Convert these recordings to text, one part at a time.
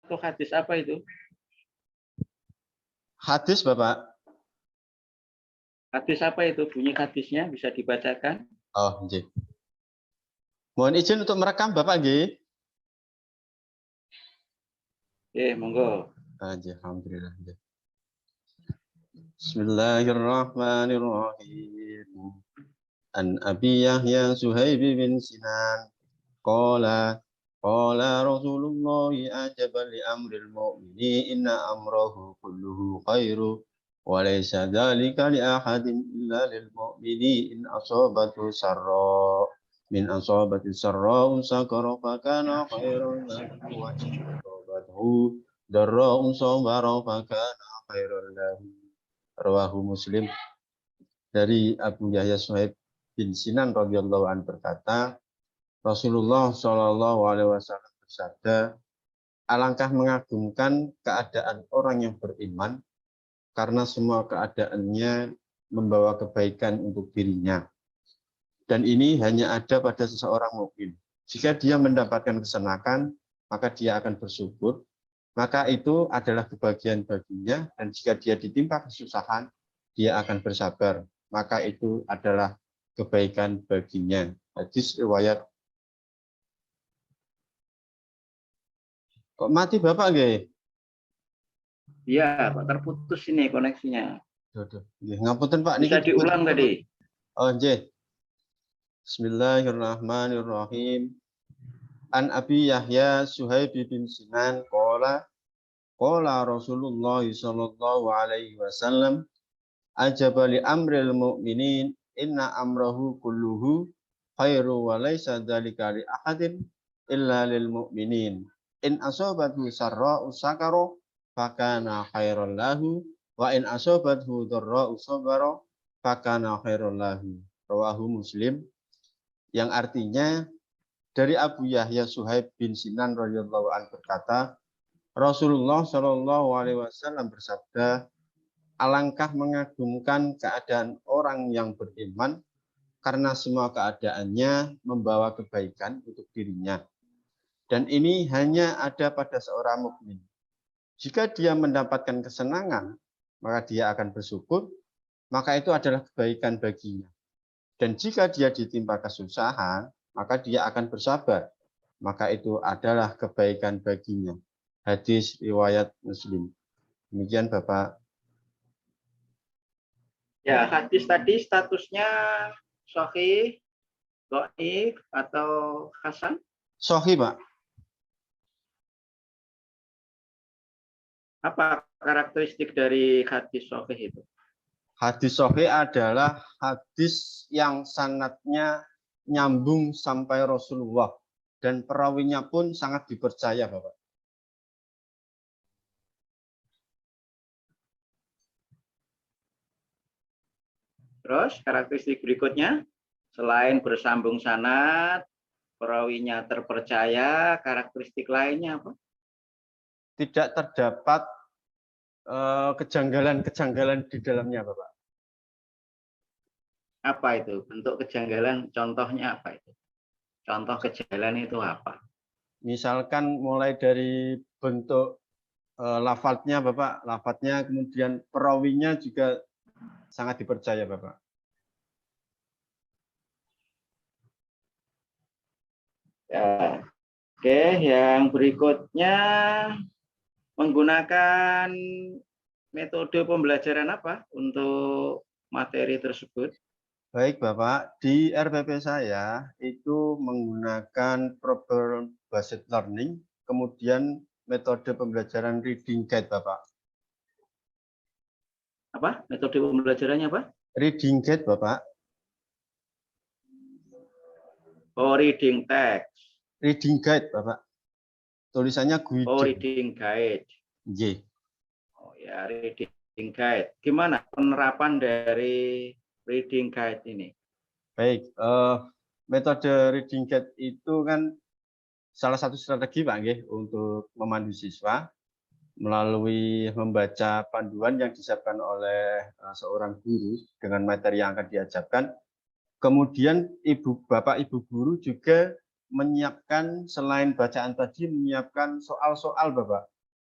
atau hadis apa itu? Hadis, Bapak. Hadis apa itu? Bunyi hadisnya bisa dibacakan? Oh, nggih. Mohon izin untuk merekam, Bapak, nggih. Monggo. Alhamdulillah. Bismillahirrahmanirrahim. An Abi Yahya Suhaib bin Sinan qala Rasulullah ajaban li amril mu'mini inna amrahu kulluhu khairu wa laysa dzalika li ahadin illa lil mu'mini in asabatu sarra min asabati sarra sakara fa kana khairan lahu wa asabatu darra sabara fa kana khairan lahu. Rawahu Muslim. Dari Abu Yahya Suhaib bin Sinan radhiyallahu anhu berkata, Rasulullah Shallallahu alaihi wasallam bersabda, alangkah mengagumkan keadaan orang yang beriman karena semua keadaannya membawa kebaikan untuk dirinya. Dan ini hanya ada pada seseorang mukmin. Jika dia mendapatkan kesenangan, maka dia akan bersyukur, maka itu adalah kebahagiaan baginya, dan jika dia ditimpa kesusahan, dia akan bersabar, maka itu adalah kebaikan baginya. Hadis riwayat. Kok mati Bapak nggih? Iya, Pak, terputus ini koneksinya. Ngapunten Pak, bisa niki diulang tadi. Oh, nggih. Bismillahirrahmanirrahim. An Abi Yahya Suhaib bin Sinan qala Rasulullah sallallahu alaihi wasallam ajaba li amril mu'minin inna amrahu kulluhu khairu wa laysa dzalika li ahadin illa lil mu'minin in asabathu sarra'u sakara fakana khairan lahu wa in asabathu dharra'u sabara fakana khairan lahu. Rawahu Muslim. Yang artinya dari Abu Yahya Suhaib bin Sinan radhiyallahu anhu berkata, Rasulullah Shallallahu alaihi wasallam bersabda, alangkah mengagumkan keadaan orang yang beriman karena semua keadaannya membawa kebaikan untuk dirinya. Dan ini hanya ada pada seorang mukmin. Jika dia mendapatkan kesenangan, maka dia akan bersyukur, maka itu adalah kebaikan baginya. Dan jika dia ditimpa kesusahan, maka dia akan bersabar, maka itu adalah kebaikan baginya. Hadis riwayat Muslim. Demikian Bapak. Ya, hadis tadi statusnya sahih, dhaif atau hasan? Sahih, Pak. Apa karakteristik dari hadis sahih itu? Hadis sahih adalah hadis yang sanadnya nyambung sampai Rasulullah dan perawinya pun sangat dipercaya, Bapak. Terus karakteristik berikutnya, selain bersambung sanad, perawinya terpercaya, karakteristik lainnya apa? Tidak terdapat kejanggalan-kejanggalan di dalamnya, Bapak. Apa itu? Bentuk kejanggalan, contohnya apa itu? Contoh kejanggalan itu apa? Misalkan mulai dari bentuk lafadznya, Bapak, lafadznya, kemudian perawinya juga sangat dipercaya, Bapak. Ya. Oke, yang berikutnya menggunakan metode pembelajaran apa untuk materi tersebut? Baik, Bapak. Di RPP saya itu menggunakan problem based learning, kemudian metode pembelajaran reading guide, Bapak. Apa? Metode pembelajarannya apa? Reading guide, Bapak. Oh, reading text. Reading guide, Bapak. Tulisannya guide. Oh, reading guide. Iya. Oh ya, reading guide. Gimana penerapan dari reading guide ini? Baik, metode reading guide itu kan salah satu strategi, Pak, nggih, untuk memandu siswa melalui membaca panduan yang disiapkan oleh seorang guru dengan materi yang akan diajarkan. Kemudian Bapak Ibu guru juga menyiapkan, selain bacaan tadi, menyiapkan soal-soal, Bapak,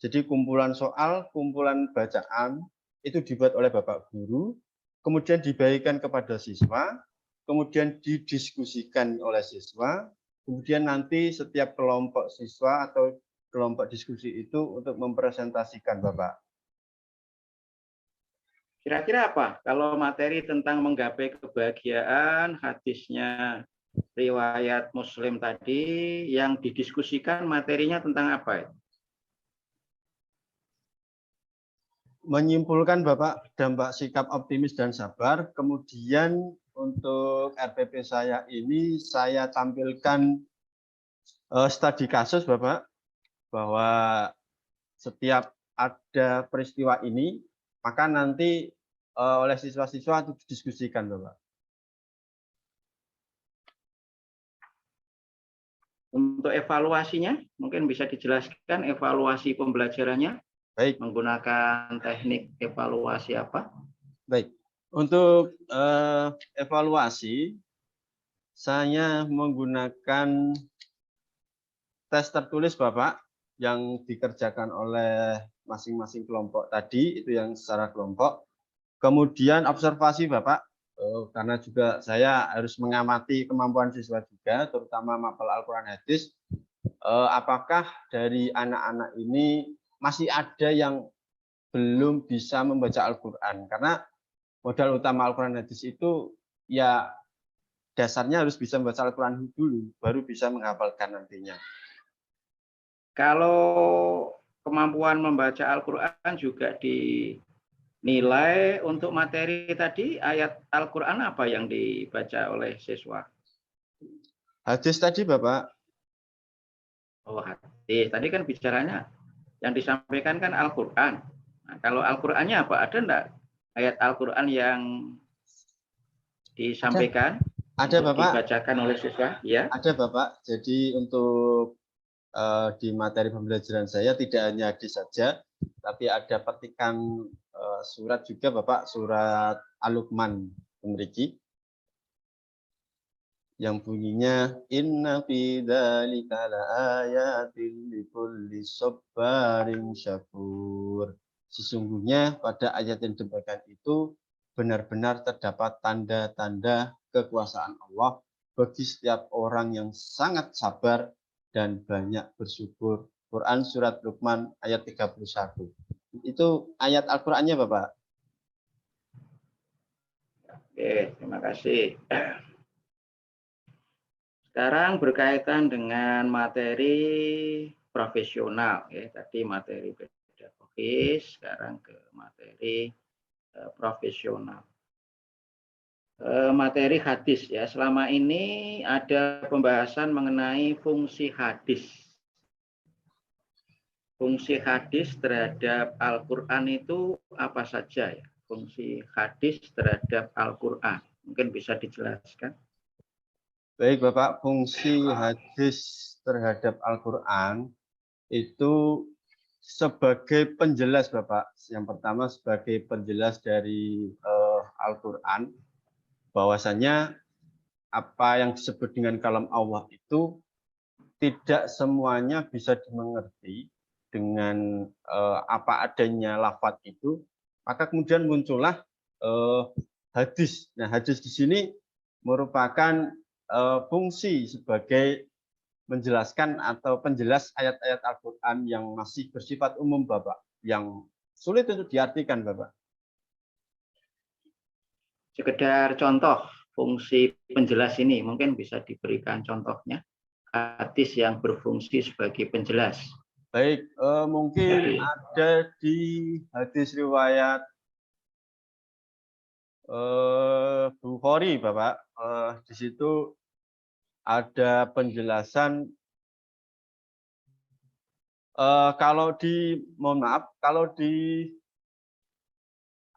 Jadi kumpulan soal, kumpulan bacaan itu dibuat oleh Bapak Guru, kemudian dibagikan kepada siswa, kemudian didiskusikan oleh siswa, kemudian nanti setiap kelompok siswa atau kelompok diskusi itu untuk mempresentasikan Bapak. Kira-kira apa kalau materi tentang menggapai kebahagiaan, hadisnya riwayat Muslim tadi yang didiskusikan materinya tentang apa? Menyimpulkan Bapak dampak sikap optimis dan sabar, kemudian untuk RPP saya ini saya tampilkan studi kasus Bapak, bahwa setiap ada peristiwa ini, maka nanti oleh siswa-siswa itu didiskusikan Bapak. Untuk evaluasinya, mungkin bisa dijelaskan evaluasi pembelajarannya Baik, menggunakan teknik evaluasi apa? baik. Untuk evaluasi, saya menggunakan tes tertulis Bapak yang dikerjakan oleh masing-masing kelompok tadi, itu yang secara kelompok. Kemudian observasi Bapak, karena juga saya harus mengamati kemampuan siswa juga, terutama mapel Al-Quran hadis, apakah dari anak-anak ini masih ada yang belum bisa membaca Al-Quran. Karena modal utama Al-Quran hadis itu ya dasarnya harus bisa membaca Al-Quran dulu, baru bisa menghafalkan nantinya. Kalau kemampuan membaca Al-Quran juga dinilai untuk materi tadi, ayat Al-Quran apa yang dibaca oleh siswa? Hadis tadi Bapak. Oh, hadis. Tadi kan bicaranya yang disampaikan kan Al-Quran. Nah, kalau Al-Qurannya apa? Ada enggak ayat Al-Quran yang disampaikan? Ada Bapak. Dibacakan oleh siswa? Ya. Ada Bapak. Jadi untuk di materi pembelajaran saya tidak hanya hadis saja, tapi ada petikan surat juga Bapak, surat Al-Luqman memiliki yang bunyinya inna fi dzalika laayatin likulli sabarin syakur. Sesungguhnya pada ayat yang demikian itu benar-benar terdapat tanda-tanda kekuasaan Allah bagi setiap orang yang sangat sabar dan banyak bersyukur. Quran surat Luqman ayat 31. Itu ayat Al-Qur'annya Bapak. Oke, terima kasih. Sekarang berkaitan dengan materi profesional, ya. Tadi materi pedagogis, sekarang ke materi profesional. Materi hadis, ya. Selama ini ada pembahasan mengenai fungsi hadis. Fungsi hadis terhadap Al-Quran itu apa saja, ya? Fungsi hadis terhadap Al-Quran. Mungkin bisa dijelaskan. Baik Bapak, fungsi hadis terhadap Al-Quran itu sebagai penjelas Bapak. Yang pertama sebagai penjelas dari Al-Quran, bahwasanya apa yang disebut dengan kalam Allah itu tidak semuanya bisa dimengerti dengan apa adanya lafaz itu, maka kemudian muncullah hadis. Nah, hadis di sini merupakan fungsi sebagai menjelaskan atau penjelas ayat-ayat Al-Quran yang masih bersifat umum Bapak, yang sulit untuk diartikan Bapak. Sekedar contoh fungsi penjelas ini, mungkin bisa diberikan contohnya, hadis yang berfungsi sebagai penjelas. Baik, mungkin ada di hadis riwayat Bukhari Bapak, di situ ada penjelasan mohon maaf, kalau di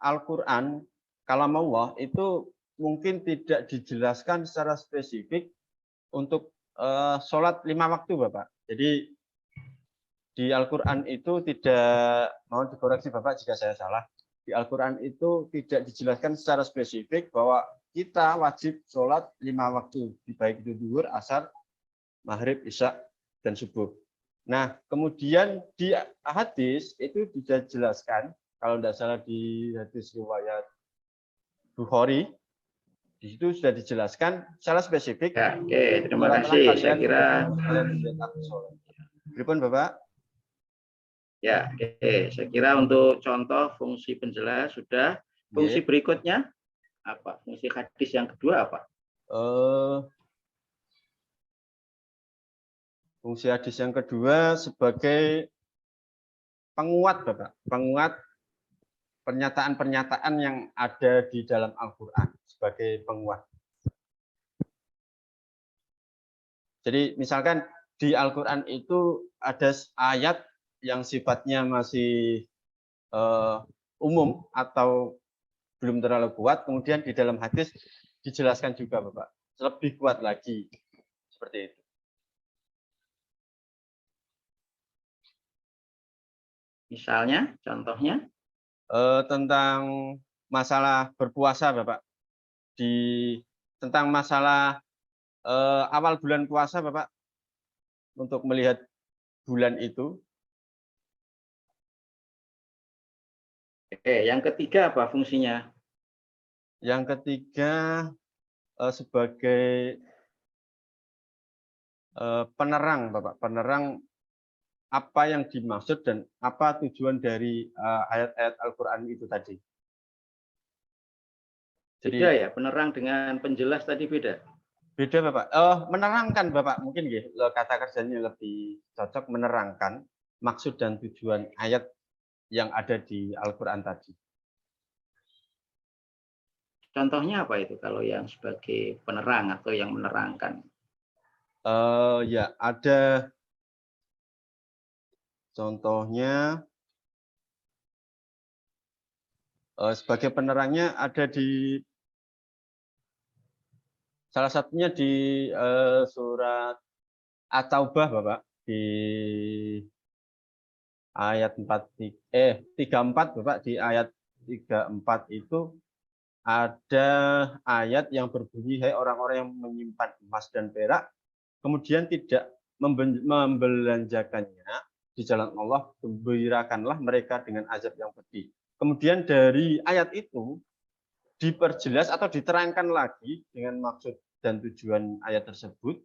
Al-Quran, kalam Allah itu mungkin tidak dijelaskan secara spesifik untuk sholat 5 waktu Bapak. Jadi di Al-Quran itu tidak, mohon dikoreksi Bapak jika saya salah, di Al-Quran itu tidak dijelaskan secara spesifik bahwa kita wajib sholat 5 waktu, baik itu zuhur, asar, maghrib, isya, dan subuh. Nah, kemudian di hadis itu dijelaskan, kalau tidak salah di hadis riwayat Bukhari, di situ sudah dijelaskan secara spesifik, Ya, oke, terima sholatlah kasih. Saya kalian kira kalian melihat aku sholat. Beripun Bapak? ya, oke. Saya kira untuk contoh fungsi penjelas sudah. Fungsi Nggih. berikutnya apa? Fungsi hadis yang kedua apa? Fungsi hadis yang kedua sebagai penguat, Bapak. Penguat pernyataan-pernyataan yang ada di dalam Al-Quran sebagai penguat. Jadi misalkan di Al-Quran itu ada ayat yang sifatnya masih umum atau belum terlalu kuat, kemudian di dalam hadis dijelaskan juga, Bapak, lebih kuat lagi, seperti itu. Misalnya, contohnya? Tentang masalah berpuasa, Bapak. Tentang masalah awal bulan puasa, Bapak, untuk melihat bulan itu. Oke, yang ketiga apa fungsinya? Yang ketiga sebagai penerang, Bapak, penerang apa yang dimaksud dan apa tujuan dari ayat-ayat Al-Quran itu tadi. Beda Jadi ya, penerang dengan penjelas tadi beda. beda, Bapak. Menerangkan, Bapak, mungkin kata kerjanya lebih cocok, menerangkan maksud dan tujuan ayat yang ada di Al-Quran tadi. Contohnya apa itu kalau yang sebagai penerang atau yang menerangkan? Ya, ada contohnya. Sebagai penerangnya ada di salah satunya di surat At-Taubah, Bapak, di ayat 34, Bapak, di ayat 34 itu ada ayat yang berbunyi, hai orang-orang yang menyimpan emas dan perak kemudian tidak membelanjakannya di jalan Allah, gembirakanlah mereka dengan azab yang pedih. Kemudian dari ayat itu diperjelas atau diterangkan lagi dengan maksud dan tujuan ayat tersebut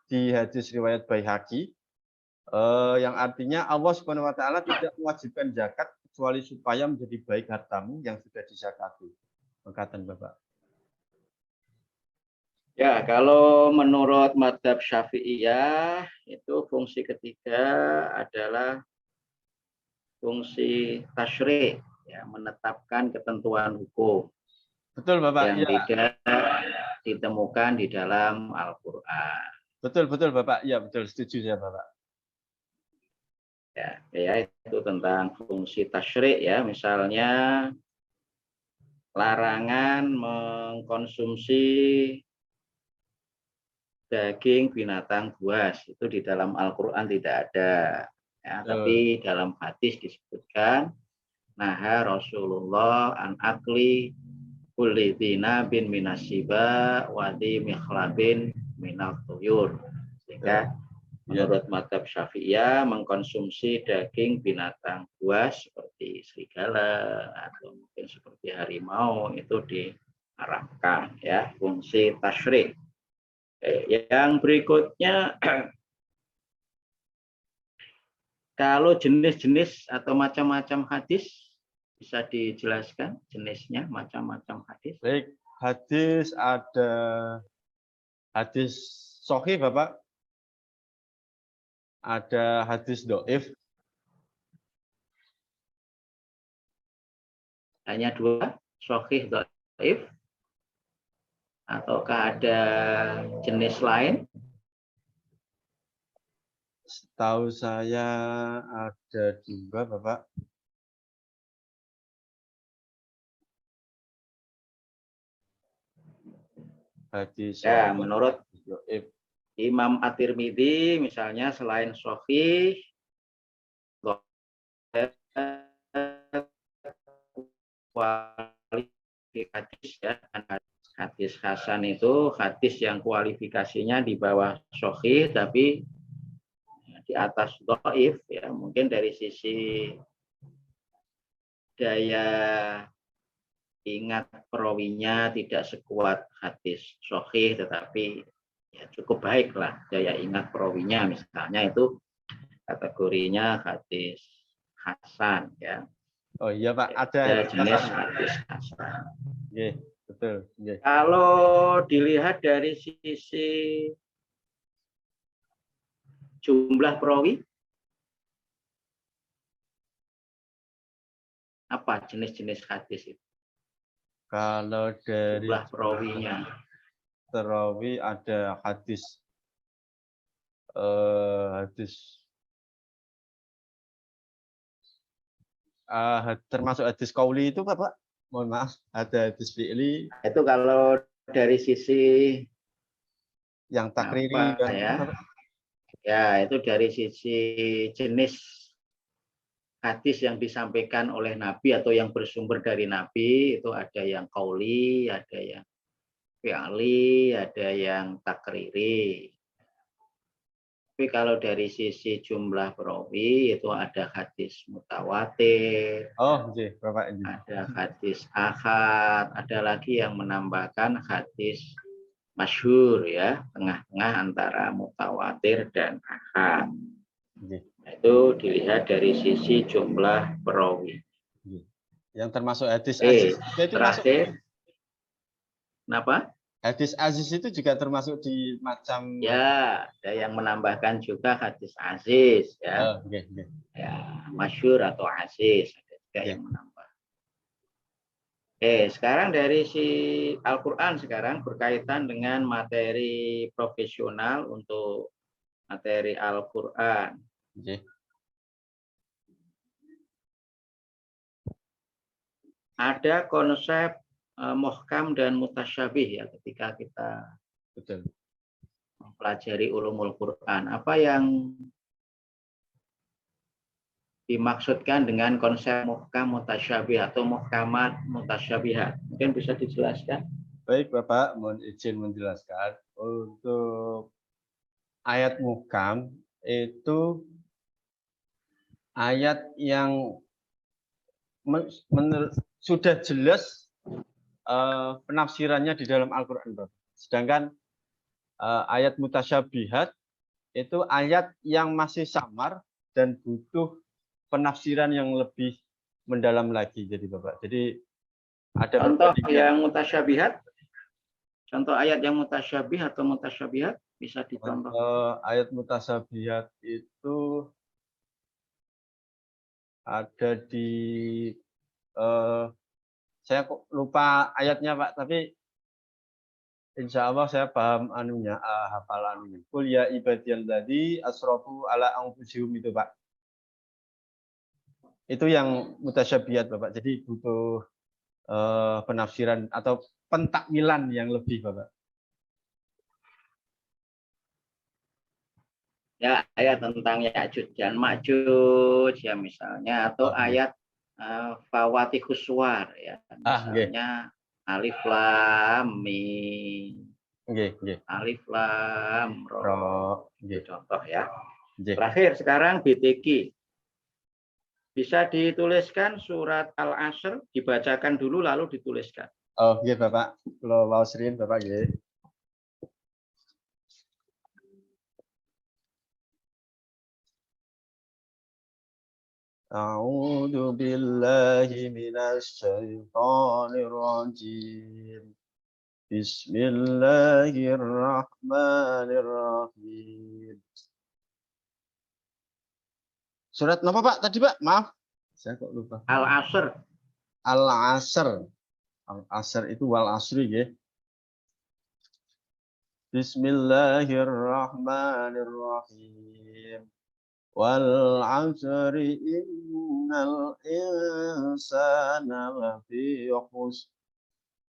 di hadis riwayat Baihaqi, yang artinya Allah Subhanahu wa taala tidak mewajibkan zakat kecuali supaya menjadi baik hartamu yang sudah dizakati. Perkataan Bapak. Ya, kalau menurut mazhab Syafi'iyah itu fungsi ketiga adalah fungsi tasyri', ya, menetapkan ketentuan hukum Betul, Bapak. yang Ya, tidak ditemukan di dalam Al-Qur'an. betul Bapak. Ya, betul, setuju saya, Bapak. Ya, itu tentang fungsi tasyri' ya, misalnya larangan mengkonsumsi daging binatang buas, itu di dalam Al-Qur'an tidak ada. Ya, tapi dalam hadis disebutkan naha Rasulullah an akli kulli bin minasiba wadi mikhlabin minal tuyur. Sehingga menurut mazhab Syafi'iyah mengkonsumsi daging binatang buas seperti serigala atau mungkin seperti harimau itu diharamkan, ya, fungsi tasyri'. Yang berikutnya kalau jenis-jenis atau macam-macam hadis bisa dijelaskan jenisnya, macam-macam hadis. Baik, hadis ada hadis sahih, Bapak. Ada hadis dhaif. Hanya dua, sahih, dhaif, ataukah ada jenis lain? Setahu saya ada dua, Bapak. Hadis Ya, sahih, menurut dhaif. Imam At-Tirmidzi misalnya selain sahih, hadis ya, hadis hasan itu hadis yang kualifikasinya di bawah sahih tapi di atas dhaif ya, mungkin dari sisi daya ingat perawinya tidak sekuat hadis sahih, tetapi ya cukup baiklah daya ingat perawinya, misalnya itu kategorinya hadis hasan ya. Oh iya Pak, ada Ada jenis hasan. hadis hasan. Nggih, betul. Nggih. Kalau dilihat dari sisi jumlah perawi, apa jenis-jenis hadis itu? Kalau dari Jumlah perawinya. perawi ada hadis termasuk hadis qauli itu Pak? Mohon maaf, ada hadis fi'li. Itu kalau dari sisi Yang takriri apa ya? Ya, itu dari sisi jenis hadis yang disampaikan oleh Nabi atau yang bersumber dari Nabi, itu ada yang qauli, ada yang fi'li, ada yang takriri. Tapi kalau dari sisi jumlah perawi itu ada hadis mutawatir, Oh, nggih, Bapak ini. ada hadis ahad, ada lagi yang menambahkan hadis masyhur ya, tengah-tengah antara mutawatir dan ahad. Nggih. Itu dilihat dari sisi jumlah perawi. Yang termasuk hadis aziz itu terakhir, kenapa? Hadis aziz itu juga termasuk di macam Ya, ada yang menambahkan juga hadis aziz ya. Oh, okay, okay. Ya, masyhur atau aziz ada juga yang menambah. Sekarang dari si Al-Qur'an sekarang berkaitan dengan materi profesional untuk materi Al-Qur'an. Okay. Ada konsep muhkam dan mutasyabih ya ketika kita mempelajari ulumul Quran. Apa yang dimaksudkan dengan konsep muhkam mutasyabih atau muhkamat mutasyabihat? Mungkin bisa dijelaskan? Baik Bapak, mohon izin menjelaskan. Untuk ayat muhkam itu ayat yang sudah jelas penafsirannya di dalam Al-Quran. Sedangkan ayat mutasyabihat itu ayat yang masih samar dan butuh penafsiran yang lebih mendalam lagi. Jadi Bapak, jadi ada contoh yang mutasyabihat, contoh ayat yang mutasyabih atau mutasyabihat bisa dicontoh. Ayat mutasyabihat itu ada di saya kok lupa ayatnya Pak, tapi insya Allah saya paham anunya, hafal anunya. Qul ya ibadiyalladzii asrafu ala anfusihim itu Pak. Itu yang mutasyabihat Bapak. Jadi butuh penafsiran atau pentakmilan yang lebih Bapak. Ya, ayat tentang Ya'juj dan Ma'juj ya misalnya, atau ayat Fawatihus Suwar ya, misalnya Alif Lam Mim. Alif Lam Ra. Contoh ya. Terakhir sekarang BTQ. Bisa dituliskan surat Al-Asr, dibacakan dulu lalu dituliskan. Oh, iya Bapak. Kalau mau sering Bapak ya. A'udzu billahi minasy syaithanir rajim. Bismillahirrahmanirrahim. Surat apa Pak tadi Pak? Maaf. Saya kok lupa. Al-Asr. Al-Asr. Al-Asr itu wal asri ya. Bismillahirrahmanirrahim. Wal 'asri innal insana lafi khusr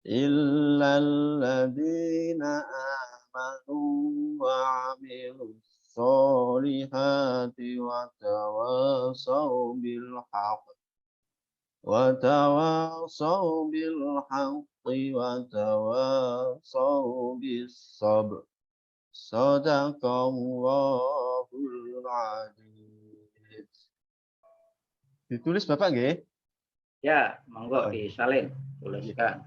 illal ladzina amanu wa 'amilus sholihati wa tawasaw bil haqq wa tawasaw bil haqqi wa tawasaw bis sabr. Shadaqallahul adid. Ditulis Bapak nggih? Ya, monggo Oh. disalin, tuliskan.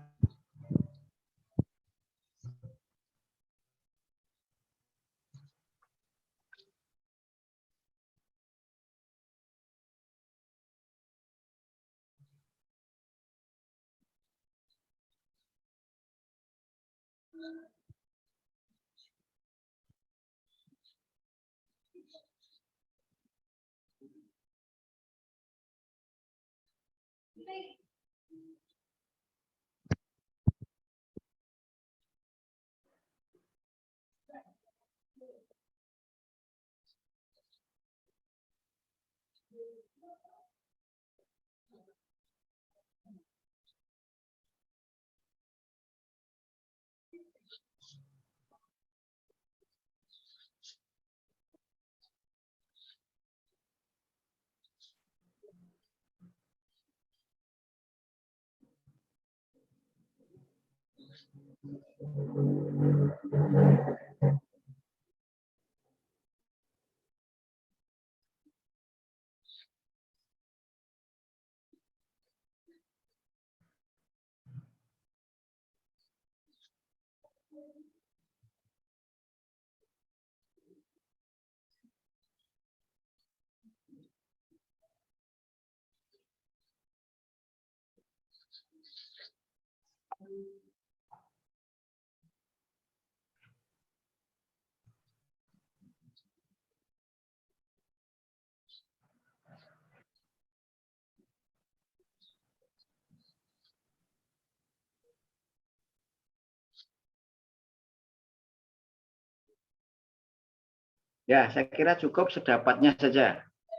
Ya, saya kira cukup sedapatnya saja.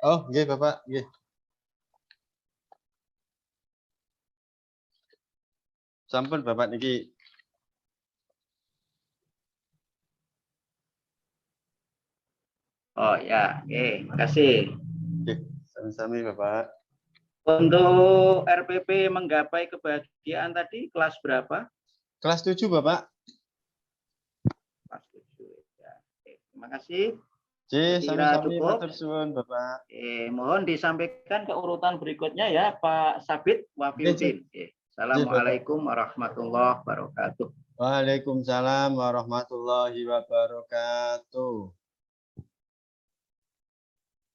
Oh, nggih Bapak, nggih. Sampun Bapak niki. Oh ya, oke, makasih. Nggih, sami-sami Bapak. Untuk RPP menggapai kebahagiaan tadi kelas berapa? Kelas 7 Bapak. Kelas 7. Ya. Oke, terima kasih. Nggih, Saya kira sami-sami cukup. matur suwun Bapak. Mohon disampaikan ke urutan berikutnya ya, Pak Sabit Wafiuddin. Assalamualaikum warahmatullahi wabarakatuh. Waalaikumsalam warahmatullahi wabarakatuh.